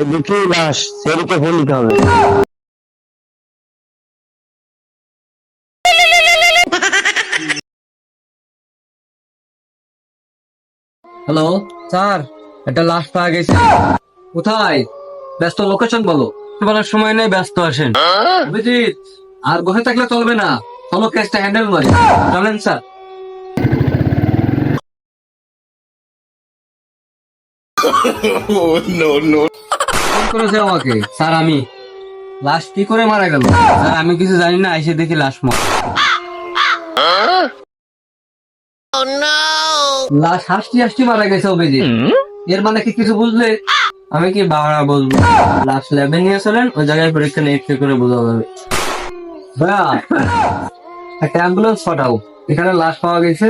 এদিকে লাশ, সেদিকে ফোন দিতে হবে। হ্যালো স্যার, একটা লাশ পাওয়া গেছে। কোথায়? ব্যস্ত, লোকেশন বলো। বলার সময় নেই, ব্যস্ত আসেন। অভিজিৎ, আর বসে থাকলে চলবে না, চলো কেসটা হ্যান্ডেল করি। চলেন স্যার। ফোন করেছে আমাকে স্যার। আমি লাশ কি করে মারা গেল স্যার আমি কিছু জানি না, এসে দেখি লাশ লাশ হাসটি হাসটি মারা গেছে অভিজিৎ। এর মানে কি কিছু বুঝলে? আমি কি বাংলা বলবো? লাশ ল্যাবে নিয়ে চলেন, ওই জায়গায় পরীক্ষা নিরীক্ষা করে বোঝা যাবে। ভাইয়া, একটা অ্যাম্বুলেন্স পাঠাও, এখানে লাশ পাওয়া গেছে।